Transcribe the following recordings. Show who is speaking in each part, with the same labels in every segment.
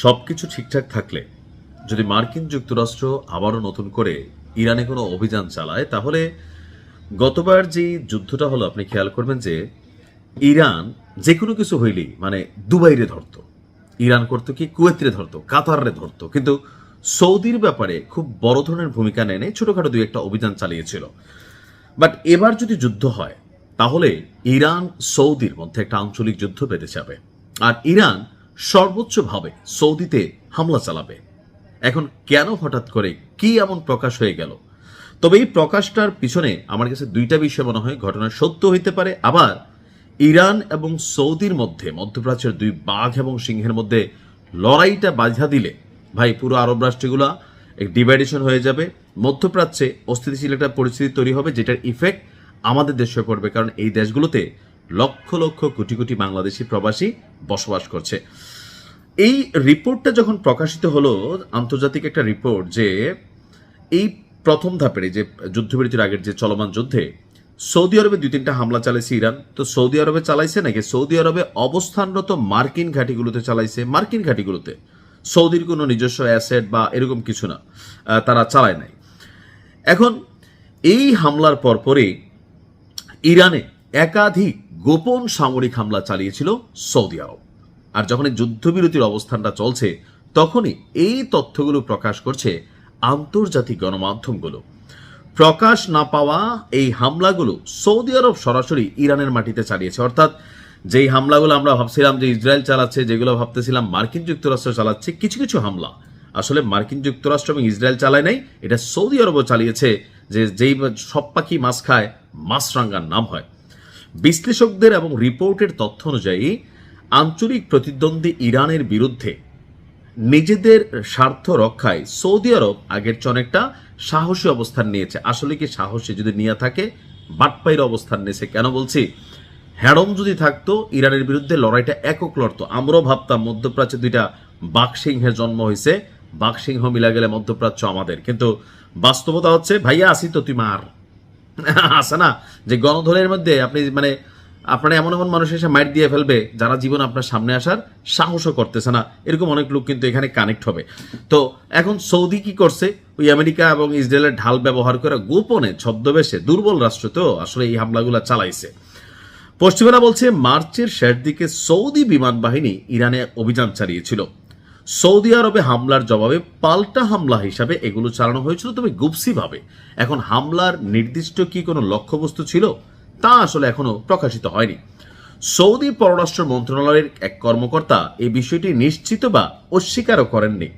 Speaker 1: সবকিছু ঠিকঠাক থাকলে যদি মার্কিন যুক্তরাষ্ট্র আবারও নতুন করে ইরানে কোনো অভিযান চালায়, তাহলে গতবার যে যুদ্ধটা হলো আপনি খেয়াল করবেন যে ইরান যে কোনো কিছু হইলেই মানে দুবাইরে ধরতো, ইরান করতো কি কুয়েতরে ধরতো, কাতারে ধরতো, কিন্তু সৌদির ব্যাপারে খুব বড় ধরনের ভূমিকা নেয় নাই, ছোটখাটো দুই একটা অভিযান চালিয়েছিল। বাট এবার যদি যুদ্ধ হয় তাহলে ইরান সৌদির মধ্যে একটা আঞ্চলিক যুদ্ধ বেঁধে যাবে, আর ইরান সর্বোচ্চভাবে সৌদিতে হামলা চালাবে। এখন কেন হঠাৎ করে কি এমন প্রকাশ হয়ে গেল? তবে এই প্রকাশটার পিছনে আমার কাছে দুইটা বিষয় মনে হয় ঘটনা সত্য হইতে পারে, আবার ইরান এবং সৌদির মধ্যে মধ্যপ্রাচ্যের দুই বাঘ এবং সিংহের মধ্যে লড়াইটা বাধা দিলে ভাই পুরো আরব রাষ্ট্রগুলা এক ডিভাইডেশন হয়ে যাবে, মধ্যপ্রাচ্যে অস্থিতিশীল একটা পরিস্থিতি তৈরি হবে, যেটার ইফেক্ট আমাদের দেশে পড়বে, কারণ এই দেশগুলোতে লক্ষ লক্ষ কোটি কোটি বাংলাদেশি প্রবাসী বসবাস করছে। এই রিপোর্টটা যখন প্রকাশিত হলো, আন্তর্জাতিক একটা রিপোর্ট, যে এই প্রথম ধাপের যে যুদ্ধবিরতির আগের যে চলমান যুদ্ধে সৌদি আরবে 2-3টা হামলা চালাইছে ইরান। তো সৌদি আরবে চালাইছে নাকি সৌদি আরবে অবস্থানরত মার্কিন ঘাঁটিগুলোতে চালাইছে? মার্কিন ঘাঁটিগুলোতে, সৌদির কোনো নিজস্ব অ্যাসেট বা এরকম কিছু না, তারা চালায় নাই। এখন এই হামলার পরপরই ইরানে একাধিক গোপন সামরিক হামলা চালিয়েছিল সৌদি আরব। আর যখন এই যুদ্ধবিরতির অবস্থানটা চলছে তখনই এই তথ্যগুলো প্রকাশ করছে আন্তর্জাতিক গণমাধ্যমগুলো। প্রকাশ না পাওয়া এই হামলাগুলো সৌদি আরব সরাসরি ইরানের মাটিতে চালিয়েছে, অর্থাৎ যেই হামলাগুলো আমরা ভাবছিলাম যে ইসরায়েল চালাচ্ছে, যেগুলো ভাবতেছিলাম মার্কিন যুক্তরাষ্ট্র চালাচ্ছে, কিছু কিছু হামলা আসলে মার্কিন যুক্তরাষ্ট্র এবং ইসরায়েল চালায় নাই, এটা সৌদি আরবও চালিয়েছে। যে যেই সব পাখি মাছ খায় মাছরাঙ্গার নাম হয়। বিশ্লেষকদের এবং রিপোর্টের তথ্য অনুযায়ী আঞ্চলিক প্রতিদ্বন্দ্বী ইরানের বিরুদ্ধে নিজেদের স্বার্থ রক্ষায় সৌদি আরব আগের চেয়ে অনেকটা সাহসী অবস্থান নিয়েছে। আসলে কি সাহসী যদি নিয়ে থাকে, বাটপাইর অবস্থান নিয়েছে। কেন বলছি? হ্যাডম যদি থাকতো ইরানের বিরুদ্ধে লড়াইটা একক লড়তো, আমরাও ভাবতাম মধ্যপ্রাচ্যে দুইটা বাঘসিংহের জন্ম হয়েছে, বাঘসিংহ মিলা গেলে মধ্যপ্রাচ্য আমাদের। কিন্তু বাস্তবতা হচ্ছে ভাইয়া আসি তো তুই মার আছে না, যে গণধনের মধ্যে আপনি মানে আপনার এমন এমন মানুষ এসে মাইট দিয়ে ফেলবে যারা জীবন আপনার সামনে আসার সাহসও করতেছে না, এরকম অনেক লোক কিন্তু এখানে কানেক্ট হবে। তো এখন সৌদি কি করছে? ওই আমেরিকা এবং ইসরায়েলের ঢাল ব্যবহার করে গোপনে ছদ্মবেশে, দুর্বল রাষ্ট্র তো আসলে এই হামলাগুলো চালাইছে। পশ্চিমারা বলছে মার্চের শেষ দিকে সৌদি বিমান বাহিনী ইরানে অভিযান চালিয়েছিল। সৌদি আরবে হামলার জবাবে পাল্টা হামলা হিসাবে এগুলো চালানো হয়েছিল, তবে গুপসিভাবে। এখন হামলার নির্দিষ্ট কি কোনো লক্ষ্যবস্তু ছিল তা আসলে এখনো প্রকাশিত হয়নি। সৌদি পররাষ্ট্র মন্ত্রণালয়ের এক কর্মকর্তা এই বিষয়টি নিশ্চিত বা অস্বীকারও করেননি।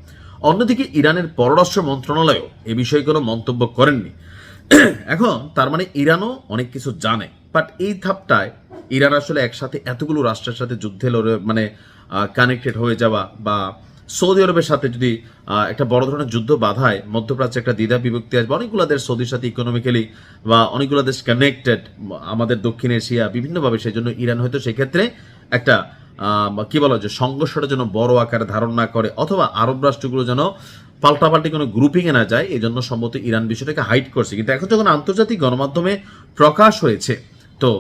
Speaker 1: অন্যদিকে ইরানের পররাষ্ট্র মন্ত্রণালয়ও এ বিষয়ে কোনো মন্তব্য করেননি। এখন তার মানে ইরানও অনেক কিছু জানে, বাট এই ধাপটায় ইরান আসলে একসাথে এতগুলো রাষ্ট্রের সাথে যুদ্ধে লড়ে মানে কানেক্টেড হয়ে যাওয়া, বা সৌদি আরবের সাথে যদি একটা বড় ধরনের যুদ্ধ বাধায় মধ্যপ্রাচ্যে একটা দ্বিধা বিভক্তি আসবে। অনেকগুলো দেশ সৌদির সাথে ইকোনমিক্যালি বা অনেকগুলো দেশ কানেক্টেড আমাদের দক্ষিণ এশিয়া বিভিন্নভাবে, সেই জন্য ইরান হয়তো সেক্ষেত্রে একটা কি বলা যে সংঘর্ষটা যেন বড় আকারে ধারণ না করে, অথবা আরব রাষ্ট্রগুলো যেন পাল্টাপাল্টি কোনো গ্রুপিংয়ে না যায়, এই জন্য সম্ভবত ইরান বিষয়টাকে হাইড করছে। কিন্তু এখন যখন আন্তর্জাতিক গণমাধ্যমে প্রকাশ হয়েছে, তো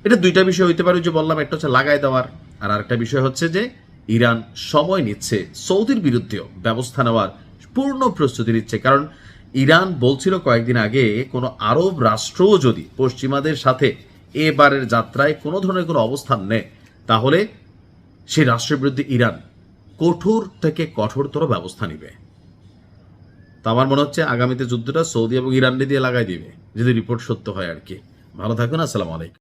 Speaker 1: এটা দুইটা বিষয় হইতে পারে, যে বললাম, একটা হচ্ছে লাগাই দেওয়ার, আর আরেকটা বিষয় হচ্ছে যে ইরান সময় নিচ্ছে সৌদির বিরুদ্ধেও ব্যবস্থা নেওয়ার পূর্ণ প্রস্তুতি নিচ্ছে। কারণ ইরান বলছিল কয়েকদিন আগে কোনো আরব রাষ্ট্রও যদি পশ্চিমাদের সাথে এবারের যাত্রায় কোনো ধরনের কোনো অবস্থান নেয়, তাহলে সেই রাষ্ট্রের বিরুদ্ধে ইরান কঠোর থেকে কঠোরতর ব্যবস্থা নিবে। তা আমার মনে হচ্ছে আগামীতে যুদ্ধটা সৌদি এবং ইরান দিয়ে লাগাই দিবে, যদি রিপোর্ট সত্য হয় আর কি। ভালো থাকুন, আসসালামু আলাইকুম।